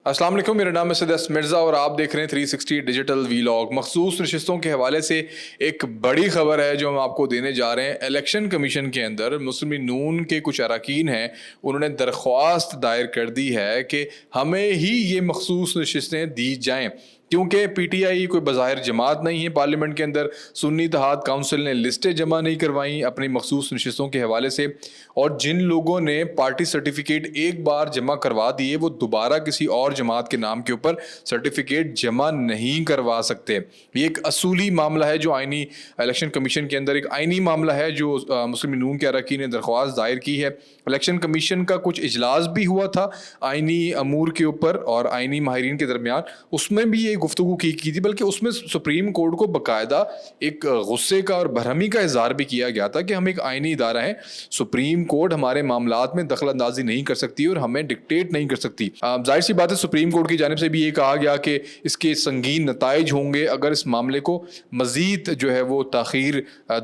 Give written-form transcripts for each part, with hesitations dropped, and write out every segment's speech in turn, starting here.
السلام علیکم، میرا نام ہے سدس مرزا اور آپ دیکھ رہے ہیں 360 ڈیجیٹل ویلاگ۔ مخصوص نشستوں کے حوالے سے ایک بڑی خبر ہے جو ہم آپ کو دینے جا رہے ہیں۔ الیکشن کمیشن کے اندر مسلم لیگ نون کے کچھ اراکین ہیں، انہوں نے درخواست دائر کر دی ہے کہ ہمیں ہی یہ مخصوص نشستیں دی جائیں، کیونکہ پی ٹی آئی کوئی بظاہر جماعت نہیں ہے۔ پارلیمنٹ کے اندر سنی اتحاد کونسل نے لسٹیں جمع نہیں کروائیں اپنی مخصوص نشستوں کے حوالے سے، اور جن لوگوں نے پارٹی سرٹیفکیٹ ایک بار جمع کروا دیے وہ دوبارہ کسی اور جماعت کے نام کے اوپر سرٹیفکیٹ جمع نہیں کروا سکتے۔ یہ ایک اصولی معاملہ ہے جو آئینی الیکشن کمیشن کے اندر ایک آئینی معاملہ ہے جو مسلم لیگ نون کے اراکین نے درخواست دائر کی ہے۔ الیکشن کمیشن کا کچھ اجلاس بھی ہوا تھا آئینی امور کے اوپر اور آئینی ماہرین کے درمیان، اس میں بھی یہ گفتگو کی تھی، بلکہ اس میں سپریم کورٹ کو باقاعدہ ایک غصے کا اور برہمی کا اظہار بھی کیا گیا تھا کہ ہم ایک آئینی ادارہ ہیں، سپریم کورٹ ہمارے معاملات میں دخل اندازی نہیں کر سکتی اور ہمیں ڈکٹیٹ نہیں کر سکتی۔ ظاہر سی بات ہے سپریم کورٹ کی جانب سے بھی یہ کہا گیا کہ اس کے سنگین نتائج ہوں گے اگر اس معاملے کو مزید جو ہے وہ تاخیر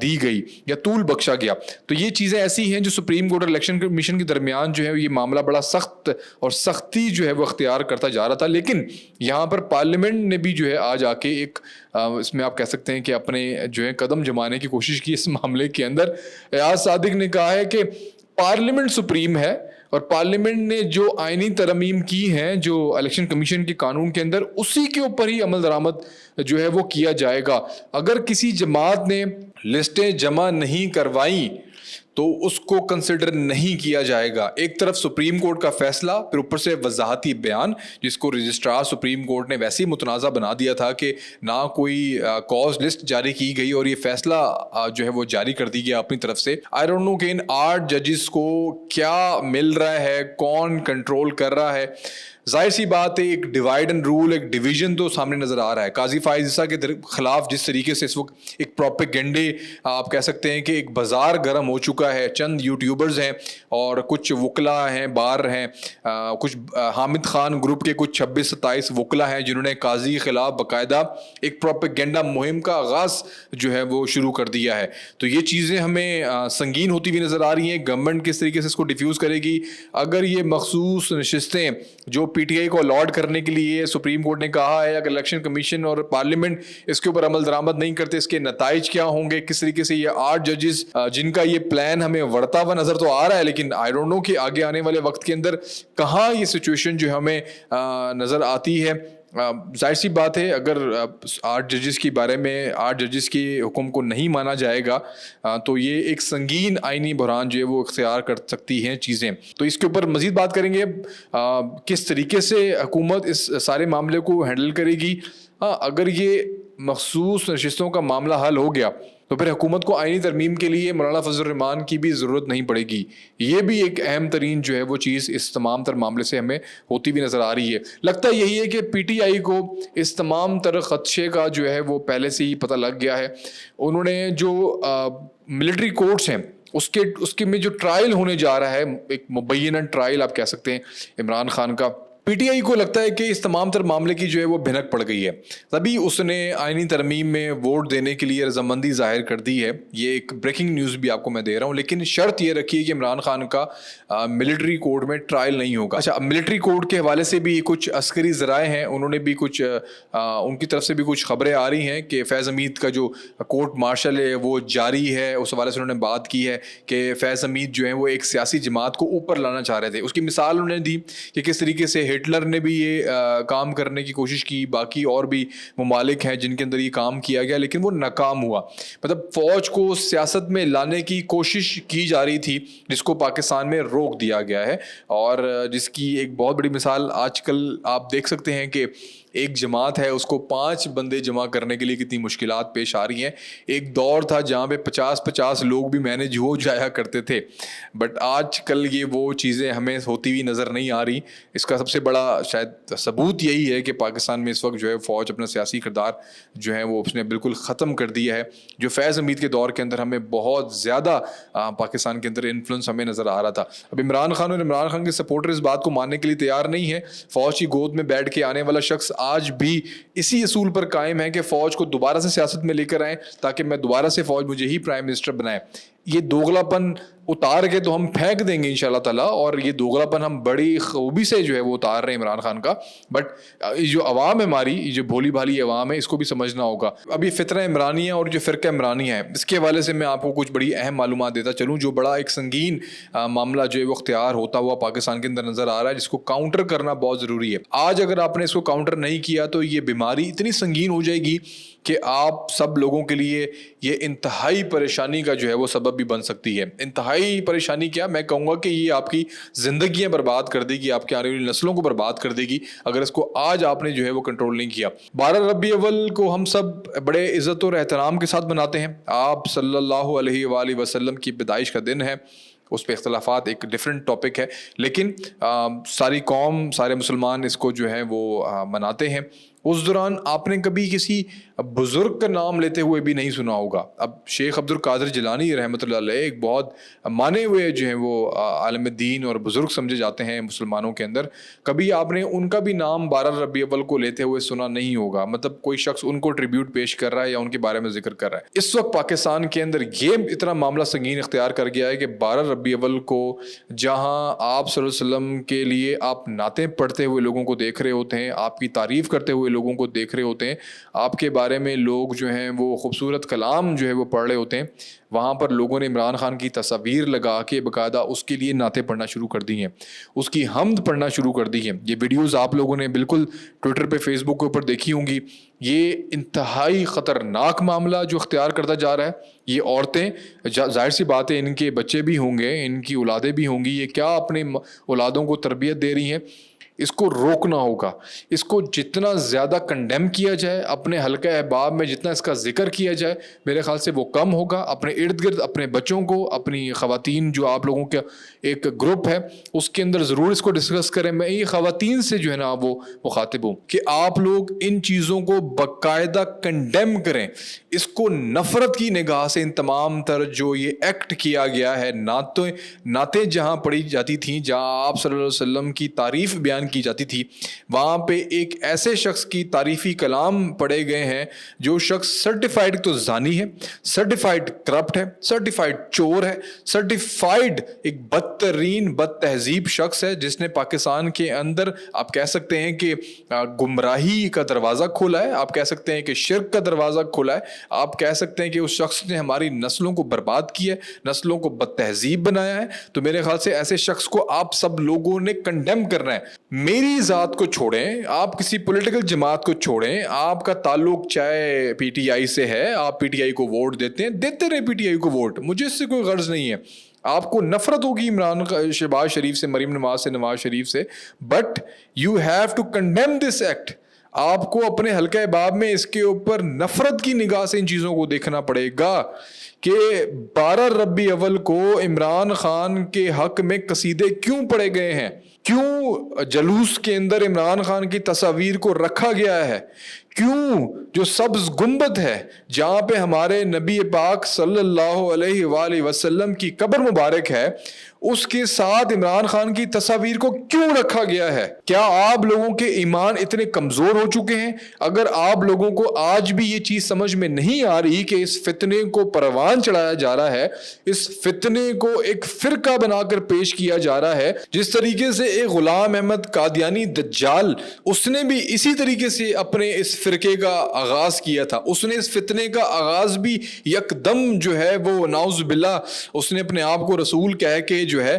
دی گئی یا طول بخشا گیا۔ تو یہ چیزیں ایسی ہیں جو سپریم کورٹ اور الیکشن کمیشن کے درمیان جو ہے یہ معاملہ بڑا سخت اور سختی جو ہے وہ اختیار کرتا جا رہا تھا، لیکن یہاں پر پارلیمنٹ نے بھی جو ہے آج آ کے ایک اس میں آپ کہہ سکتے ہیں کہ اپنے جو ہے قدم جمانے کی کوشش کی اس معاملے کے اندر۔ ایاز صادق نے کہا ہے کہ پارلیمنٹ سپریم ہے اور پارلیمنٹ نے جو آئینی ترمیم کی ہیں جو الیکشن کمیشن کے قانون کے اندر، اسی کے اوپر ہی عمل درآمد جو ہے وہ کیا جائے گا۔ اگر کسی جماعت نے لسٹیں جمع نہیں کروائیں تو اس کو کنسیڈر نہیں کیا جائے گا۔ ایک طرف سپریم کورٹ کا فیصلہ، پھر اوپر سے وضاحتی بیان جس کو رجسٹرار سپریم کورٹ نے ویسے ہی متنازع بنا دیا تھا کہ نہ کوئی کاز لسٹ جاری کی گئی اور یہ فیصلہ جو ہے وہ جاری کر دی گیا اپنی طرف سے۔ آئی ڈونٹ نو کہ ان 8 ججز کو کیا مل رہا ہے، کون کنٹرول کر رہا ہے۔ ظاہر سی بات ہے ایک ڈیوائڈ اینڈ رول، ایک ڈویژن تو سامنے نظر آ رہا ہے۔ قاضی فائز عیسیٰ کے خلاف جس طریقے سے اس وقت ایک پروپیگنڈے آپ کہہ سکتے ہیں کہ ایک بازار گرم ہو چکا ہے، چند یوٹیوبرز ہیں اور کچھ وکلا ہیں، بار ہیں، کچھ حامد خان گروپ کے کچھ 26-27 وکلا ہیں جنہوں نے قاضی کے خلاف باقاعدہ ایک پروپیگنڈا مہم کا آغاز جو ہے وہ شروع کر دیا ہے۔ تو یہ چیزیں ہمیں سنگین ہوتی ہوئی نظر آ رہی ہیں۔ گورنمنٹ کس طریقے سے اس کو ڈیفیوز کرے گی؟ اگر یہ مخصوص نشستیں جو پی ٹی آئی کو الاٹ کرنے کے لیے سپریم کورٹ نے کہا ہے، اگر الیکشن کمیشن اور پارلیمنٹ اس کے اوپر عمل درآمد نہیں کرتے، اس کے نتائج کیا ہوں گے؟ کس طریقے سے یہ 8 ججز جن کا یہ پلان ہمیں بڑھتا ہوا نظر تو آ رہا ہے، لیکن آئی ڈونٹ نو کہ آگے آنے والے وقت کے اندر کہاں یہ سچویشن جو ہمیں نظر آتی ہے۔ ظاہر سی بات ہے اگر 8 ججز کے بارے میں 8 ججز کے حکم کو نہیں مانا جائے گا تو یہ ایک سنگین آئینی بحران جو ہے وہ اختیار کر سکتی ہیں چیزیں۔ تو اس کے اوپر مزید بات کریں گے کس طریقے سے حکومت اس سارے معاملے کو ہینڈل کرے گی۔ اگر یہ مخصوص نشستوں کا معاملہ حل ہو گیا تو پھر حکومت کو آئینی ترمیم کے لیے مولانا فضل الرحمان کی بھی ضرورت نہیں پڑے گی۔ یہ بھی ایک اہم ترین جو ہے وہ چیز اس تمام تر معاملے سے ہمیں ہوتی بھی نظر آ رہی ہے۔ لگتا یہی ہے کہ پی ٹی آئی کو اس تمام تر خدشے کا جو ہے وہ پہلے سے ہی پتہ لگ گیا ہے۔ انہوں نے جو ملٹری کورٹس ہیں اس کے میں جو ٹرائل ہونے جا رہا ہے، ایک مبینہ ٹرائل آپ کہہ سکتے ہیں عمران خان کا، پی ٹی آئی کو لگتا ہے کہ اس تمام تر معاملے کی جو ہے وہ بھنک پڑ گئی ہے، تبھی اس نے آئینی ترمیم میں ووٹ دینے کے لیے رضامندی ظاہر کر دی ہے۔ یہ ایک بریکنگ نیوز بھی آپ کو میں دے رہا ہوں، لیکن شرط یہ رکھی ہے کہ عمران خان کا ملٹری کورٹ میں ٹرائل نہیں ہوگا۔ اچھا، ملٹری کورٹ کے حوالے سے بھی کچھ عسکری ذرائع ہیں، انہوں نے بھی کچھ ان کی طرف سے بھی کچھ خبریں آ رہی ہیں کہ فیض حمید کا جو کورٹ مارشل ہے وہ جاری ہے۔ اس حوالے سے انہوں نے بات کی ہے کہ فیض حمید جو ہے وہ ایک سیاسی جماعت کو اوپر لانا چاہ رہے تھے۔ اس کی مثال انہوں نے دی کہ کس طریقے سے ہٹلر نے بھی یہ کام کرنے کی کوشش کی، باقی اور بھی ممالک ہیں جن کے اندر یہ کام کیا گیا لیکن وہ ناکام ہوا۔ مطلب فوج کو سیاست میں لانے کی کوشش کی جا رہی تھی جس کو پاکستان میں روک دیا گیا ہے، اور جس کی ایک بہت بڑی مثال آج کل آپ دیکھ سکتے ہیں کہ ایک جماعت ہے اس کو 5 بندے جمع کرنے کے لیے کتنی مشکلات پیش آ رہی ہیں۔ ایک دور تھا جہاں پہ 50 لوگ بھی مینیج ہو جایا کرتے تھے، بٹ آج کل یہ وہ چیزیں ہمیں ہوتی ہوئی نظر نہیں آ رہی۔ اس کا سب سے بڑا شاید ثبوت یہی ہے کہ پاکستان میں اس وقت جو ہے فوج اپنا سیاسی کردار جو ہے وہ اس نے بالکل ختم کر دیا ہے۔ جو فیض حمید کے دور کے اندر ہمیں بہت زیادہ پاکستان کے اندر انفلوئنس ہمیں نظر آ رہا تھا۔ اب عمران خان اور عمران خان کے سپورٹر اس بات کو ماننے کے لیے تیار نہیں ہے۔ فوج کی گود میں بیٹھ کے آنے والا شخص آج بھی اسی اصول پر قائم ہے کہ فوج کو دوبارہ سے سیاست میں لے کر آئیں تاکہ میں دوبارہ سے فوج مجھے ہی پرائم منسٹر بنائے۔ یہ دوغلاپن اتار کے تو ہم پھینک دیں گے انشاءاللہ تعالیٰ, اور یہ دوغلاپن ہم بڑی خوبی سے جو ہے وہ اتار رہے ہیں عمران خان کا. بٹ جو عوام ہے ہماری, یہ جو بھولی بھالی عوام ہے, اس کو بھی سمجھنا ہوگا. ابھی فتنہ عمرانیہ اور جو فرقہ عمرانیہ ہے, اس کے حوالے سے میں آپ کو کچھ بڑی اہم معلومات دیتا چلوں, جو بڑا ایک سنگین معاملہ جو ہے وہ اختیار ہوتا ہوا پاکستان کے اندر نظر آ رہا ہے, جس کو کاؤنٹر کرنا بہت ضروری ہے. آج اگر آپ نے اس کو کاؤنٹر نہیں کیا تو یہ بیماری اتنی سنگین ہو جائے گی کہ آپ سب لوگوں کے لیے یہ انتہائی پریشانی کا جو ہے وہ سبب بھی بن سکتی ہے. انتہائی پریشانی کیا, میں کہوں گا کہ یہ آپ کی زندگیاں برباد کر دے گی, آپ کی آنے والی نسلوں کو برباد کر دے گی اگر اس کو آج آپ نے جو ہے وہ کنٹرول نہیں کیا. 12 ربیع الاول کو ہم سب بڑے عزت اور احترام کے ساتھ مناتے ہیں. آپ صلی اللہ علیہ وآلہ وسلم کی پیدائش کا دن ہے, اس پہ اختلافات ایک ڈیفرنٹ ٹاپک ہے, لیکن ساری قوم, سارے مسلمان اس کو جو ہے وہ مناتے ہیں. اس دوران آپ نے کبھی کسی بزرگ کا نام لیتے ہوئے بھی نہیں سنا ہوگا. اب شیخ عبد القادر جیلانی رحمۃ اللہ علیہ ایک بہت مانے ہوئے جو ہیں وہ عالم دین اور بزرگ سمجھے جاتے ہیں مسلمانوں کے اندر. کبھی آپ نے ان کا بھی نام 12 ربیع الاول کو لیتے ہوئے سنا نہیں ہوگا. مطلب کوئی شخص ان کو ٹریبیوٹ پیش کر رہا ہے یا ان کے بارے میں ذکر کر رہا ہے. اس وقت پاکستان کے اندر یہ اتنا معاملہ سنگین اختیار کر گیا ہے کہ 12 ربیع الاول کو جہاں آپ صلی اللہ علیہ وسلم کے لیے آپ نعتیں پڑھتے ہوئے لوگوں کو دیکھ رہے ہوتے ہیں, آپ کی تعریف کرتے ہوئے لوگوں کو دیکھ رہے ہوتے ہیں, آپ کے بارے میں لوگ جو ہیں وہ خوبصورت کلام جو ہے وہ پڑھ رہے ہوتے ہیں, وہاں پر لوگوں نے عمران خان کی تصاویر لگا کے باقاعدہ اس کے لیے نعتیں پڑھنا شروع کر دی ہیں, اس کی حمد پڑھنا شروع کر دی ہے. یہ ویڈیوز آپ لوگوں نے بالکل ٹویٹر پہ, فیس بک کے اوپر دیکھی ہوں گی. یہ انتہائی خطرناک معاملہ جو اختیار کرتا جا رہا ہے. یہ عورتیں, ظاہر سی بات ہے ان کے بچے بھی ہوں گے, ان کی اولادیں بھی ہوں گی, یہ کیا اپنے اولادوں کو تربیت دے رہی ہیں. اس کو روکنا ہوگا. اس کو جتنا زیادہ کنڈیم کیا جائے, اپنے حلقہ احباب میں جتنا اس کا ذکر کیا جائے, میرے خیال سے وہ کم ہوگا. اپنے ارد گرد اپنے بچوں کو, اپنی خواتین, جو آپ لوگوں کا ایک گروپ ہے اس کے اندر ضرور اس کو ڈسکس کریں. میں یہ خواتین سے جو ہے نا وہ مخاطب ہوں کہ آپ لوگ ان چیزوں کو باقاعدہ کنڈیم کریں. اس کو نفرت کی نگاہ سے, ان تمام تر جو یہ ایکٹ کیا گیا ہے, نعتیں جہاں پڑھی جاتی تھیں, جہاں آپ صلی اللہ علیہ وسلم کی تعریف بیان کی جاتی تھی, وہاں پہ ایک ایسے شخص کی تعریفی کلام پڑھے گئے ہیں جو شخص سرٹیفائڈ تو زانی ہے, سرٹیفائڈ کرپٹ ہے, سرٹیفائڈ چور ہے, سرٹیفائڈ ایک بدترین بد تہذیب شخص ہے, جس نے پاکستان کے اندر آپ کہہ سکتے ہیں کہ گمراہی کا دروازہ کھولا ہے, آپ کہہ سکتے ہیں کہ شرک کا دروازہ کھولا ہے, آپ کہہ سکتے ہیں کہ اس شخص نے ہماری نسلوں کو برباد کیا ہے, نسلوں کو بد تہذیب بنایا ہے. تو میرے خیال سے ایسے شخص کو آپ سب لوگوں نے کنڈیم کرنا ہے. میری ذات کو چھوڑیں, آپ کسی پولیٹیکل جماعت کو چھوڑیں, آپ کا تعلق چاہے پی ٹی آئی سے ہے, آپ پی ٹی آئی کو ووٹ دیتے ہیں, دیتے رہے پی ٹی آئی کو ووٹ, مجھے اس سے کوئی غرض نہیں ہے. آپ کو نفرت ہوگی شہباز شریف سے, مریم نواز سے, نواز شریف سے, but you have to condemn this act. آپ کو اپنے حلقہ احباب میں اس کے اوپر نفرت کی نگاہ سے ان چیزوں کو دیکھنا پڑے گا کہ 12 ربیع الاول کو عمران خان کے حق میں قصیدے کیوں پڑھے گئے ہیں, کیوں جلوس کے اندر عمران خان کی تصاویر کو رکھا گیا ہے, کیوں جو سبز گنبد ہے جہاں پہ ہمارے نبی پاک صلی اللہ علیہ وآلہ وسلم کی قبر مبارک ہے, اس کے ساتھ عمران خان کی تصاویر کو کیوں رکھا گیا ہے. کیا آپ لوگوں کے ایمان اتنے کمزور ہو چکے ہیں؟ اگر آپ لوگوں کو آج بھی یہ چیز سمجھ میں نہیں آ رہی کہ اس فتنے کو پروان چڑھایا جا رہا ہے, اس فتنے کو ایک فرقہ بنا کر پیش کیا جا رہا ہے, جس طریقے سے ایک غلام احمد قادیانی دجال, اس نے بھی اسی طریقے سے اپنے اس فرقے کا آغاز کیا تھا. اس نے اس فتنے کا آغاز بھی یکدم جو ہے وہ نعوذ باللہ اس نے اپنے آپ کو رسول کہہ کے جو ہے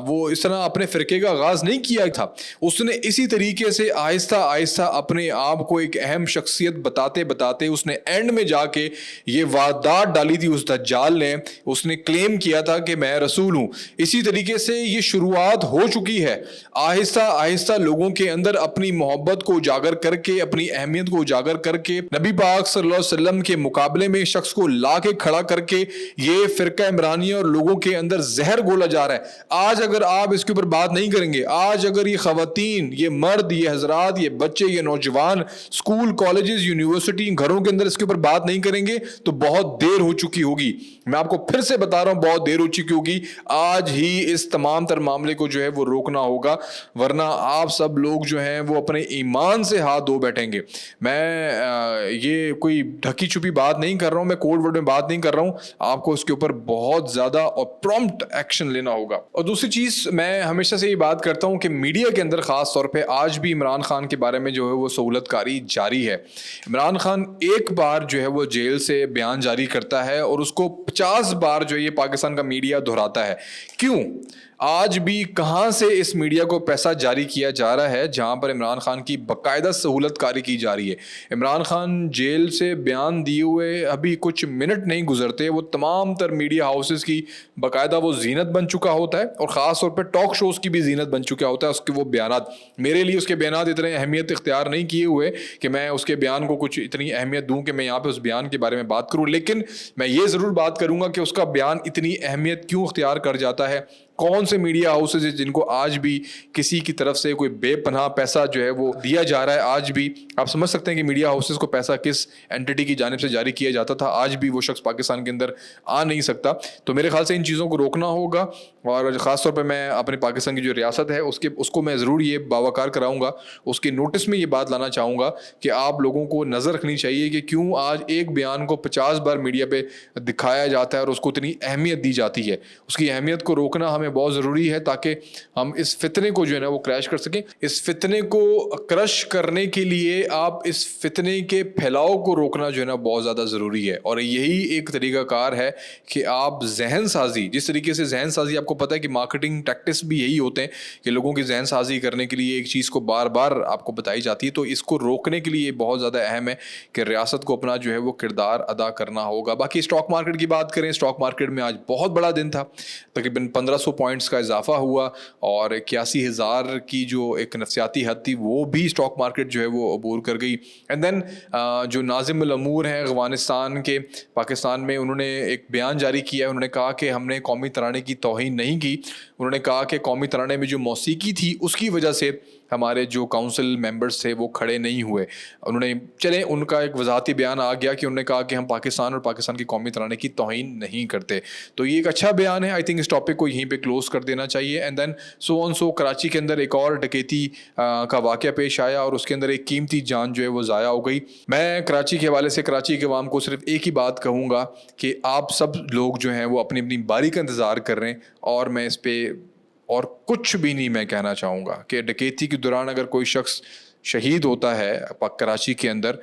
وہ اس طرح اپنے فرقے کا آغاز نہیں کیا تھا. اس نے اسی طریقے سے آہستہ آہستہ اپنے آپ کو ایک اہم شخصیت بتاتے بتاتے اس نے اینڈ میں جا کے یہ واردات ڈالی تھی اس دجال نے. اس نے کلیم کیا تھا کہ میں رسول ہوں. اسی طریقے سے یہ شروعات ہو چکی ہے. آہستہ آہستہ لوگوں کے اندر اپنی محبت کو اجاگر کر کے, اپنی اہمیت کو اجاگر کر کے, نبی پاک صلی اللہ علیہ وسلم کے مقابلے میں شخص کو لا کے کھڑا کر کے یہ فرقہ عمرانیہ اور لوگوں کے اندر زہر گھولا جا رہا ہے. آج اگر آپ اس کے اوپر بات نہیں کریں گے, آج اگر یہ خواتین, یہ مرد, یہ حضرات, یہ بچے, یہ نوجوان اسکول, کالجز, یونیورسٹی, گھروں کے اندر اس کے اوپر بات نہیں کریں گے تو بہت دیر ہو چکی ہوگی. میں آپ کو پھر سے بتا رہا ہوں, بہت دیر ہو چکی ہوگی. آج ہی اس تمام تر معاملے کو جو ہے وہ روکنا ہوگا, ورنہ آپ سب لوگ جو ہیں وہ اپنے ایمان سے ہاتھ دھو بیٹھیں گے. میں یہ کوئی ڈھکی چھپی بات نہیں کر رہا ہوں, میں کوڈ ورڈ میں بات نہیں کر رہا ہوں. آپ کو اس کے اوپر بہت زیادہ اور پرومپٹ ایکشن لینا ہوگا. اور دوسری چیز, میں ہمیشہ سے یہ بات کرتا ہوں کہ میڈیا کے اندر خاص طور پہ آج بھی عمران خان کے بارے میں جو ہے وہ سہولت کاری جاری ہے. عمران خان ایک بار جو ہے وہ جیل سے بیان جاری کرتا ہے اور اس کو 50 بار جو ہے یہ پاکستان کا میڈیا دہراتا ہے. کیوں؟ آج بھی کہاں سے اس میڈیا کو پیسہ جاری کیا جا رہا ہے جہاں پر عمران خان کی باقاعدہ سہولت کاری کی جا رہی ہے. عمران خان جیل سے بیان دیے ہوئے ابھی کچھ منٹ نہیں گزرتے, وہ تمام تر میڈیا ہاؤسز کی باقاعدہ وہ زینت بن چکا ہوتا ہے, اور خاص طور پہ ٹاک شوز کی بھی زینت بن چکا ہوتا ہے اس کے وہ بیانات. میرے لیے اس کے بیانات اتنے اہمیت اختیار نہیں کیے ہوئے کہ میں اس کے بیان کو کچھ اتنی اہمیت دوں کہ میں یہاں پہ اس بیان کے بارے میں بات کروں, لیکن میں یہ ضرور بات کروں گا کہ اس کا بیان اتنی اہمیت کیوں اختیار کر جاتا ہے. کون سے میڈیا ہاؤسز جن کو آج بھی کسی کی طرف سے کوئی بے پناہ پیسہ جو ہے وہ دیا جا رہا ہے. آج بھی آپ سمجھ سکتے ہیں کہ میڈیا ہاؤسز کو پیسہ کس اینٹی کی جانب سے جاری کیا جاتا تھا. آج بھی وہ شخص پاکستان کے اندر آ نہیں سکتا. تو میرے خیال سے ان چیزوں کو روکنا ہوگا, اور خاص طور پہ میں اپنے پاکستان کی جو ریاست ہے اس کو میں ضرور یہ باوقار کراؤں گا, اس کے نوٹس میں یہ بات لانا چاہوں گا کہ آپ لوگوں کو نظر رکھنی چاہیے کہ کیوں آج ایک بیان کو 50 بار میڈیا پہ دکھایا جاتا ہے اور اس کو اتنی اہمیت دی جاتی ہے. اس کی اہمیت کو روکنا ہمیں بہت ضروری ہے تاکہ ہم اس فتنے کو جو ہے نا وہ کریش کر سکیں. اس فتنے کو کرش کرنے کے لیے آپ اس فتنے کے پھیلاؤ کو روکنا جو ہے نا بہت زیادہ ضروری ہے, اور یہی ایک طریقہ کار ہے کہ آپ ذہن سازی, جس طریقے سے ذہن سازی آپ کو پتہ ہے کہ مارکیٹنگ ٹیکٹکس بھی یہی ہوتے ہیں کہ لوگوں کی ذہن سازی کرنے کے لیے ایک چیز کو بار بار آپ کو بتائی جاتی ہے. تو اس کو روکنے کے لیے بہت زیادہ اہم ہے کہ ریاست کو اپنا جو ہے وہ کردار ادا کرنا ہوگا. باقی اسٹاک مارکیٹ کی بات کریں, اسٹاک مارکیٹ میں آج بہت بڑا دن تھا, تقریباً 1500 پوائنٹس کا اضافہ ہوا, اور 81,000 کی جو ایک نفسیاتی حد تھی وہ بھی اسٹاک مارکیٹ جو ہے وہ عبور کر گئی. اینڈ دین جو ناظم الامور ہیں افغانستان کے پاکستان میں, انہوں نے ایک بیان جاری کیا ہے. انہوں نے کہا کہ ہم نے قومی ترانے کی توہین نہیں کی. انہوں نے کہا کہ قومی ترانے میں جو موسیقی تھی اس کی وجہ سے ہمارے جو کاؤنسل ممبرز تھے وہ کھڑے نہیں ہوئے. انہوں نے چلیں ان کا ایک وضاحتی بیان آ گیا کہ انہوں نے کہا کہ ہم پاکستان اور پاکستان کی قومی ترانے کی توہین نہیں کرتے. تو یہ ایک اچھا بیان ہے. آئی تھنک اس ٹاپک کو یہیں پہ کلوز کر دینا چاہیے. اینڈ دین سو کراچی کے اندر ایک اور ڈکیتی کا واقعہ پیش آیا, اور اس کے اندر ایک قیمتی جان جو ہے وہ ضائع ہو گئی. میں کراچی کے حوالے سے کراچی کے عوام کو صرف ایک ہی بات کہوں گا کہ آپ سب لوگ جو ہیں وہ اپنی اپنی باری کا انتظار کر رہے ہیں, اور میں اس پہ اور کچھ بھی نہیں میں کہنا چاہوں گا کہ ڈکیتی کے دوران اگر کوئی شخص شہید ہوتا ہے کراچی کے اندر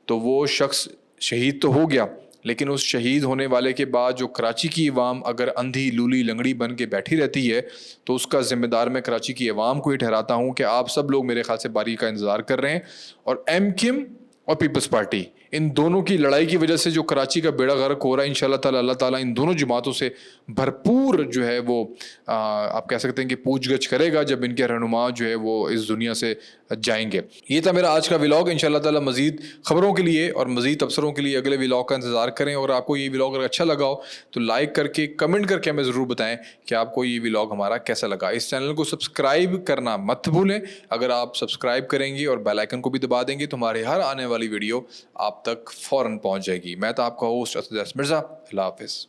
تو وہ شخص شہید تو ہو گیا, لیکن اس شہید ہونے والے کے بعد جو کراچی کی عوام اگر اندھی لولی لنگڑی بن کے بیٹھی رہتی ہے تو اس کا ذمہ دار میں کراچی کی عوام کو ہی ٹھہراتا ہوں کہ آپ سب لوگ میرے خیال سے باری کا انتظار کر رہے ہیں, اور ایم کیو ایم اور پیپلز پارٹی ان دونوں کی لڑائی کی وجہ سے جو کراچی کا بیڑا غرق ہو رہا ہے, انشاءاللہ تعالی اللہ تعالیٰ ان دونوں جماعتوں سے بھرپور جو ہے وہ آپ کہہ سکتے ہیں کہ پوچھ گچھ کرے گا جب ان کے رہنما جو ہے وہ اس دنیا سے جائیں گے. یہ تھا میرا آج کا ولاگ. انشاءاللہ تعالیٰ مزید خبروں کے لیے اور مزید تبصروں کے لیے اگلے ولاگ کا انتظار کریں, اور آپ کو یہ ولاگ اگر اچھا لگا ہو تو لائک کر کے کمنٹ کر کے ہمیں ضرور بتائیں کہ آپ کو یہ ولاگ ہمارا کیسا لگا. اس چینل کو سبسکرائب کرنا مت بھولیں. اگر آپ سبسکرائب کریں گے اور بیل آئیکن کو بھی دبا دیں گے تو ہمارے ہر آنے والی ویڈیو آپ تک فوراً پہنچ جائے گی. میں تو آپ کا ہوسٹ اسد مرزا. اللہ حافظ.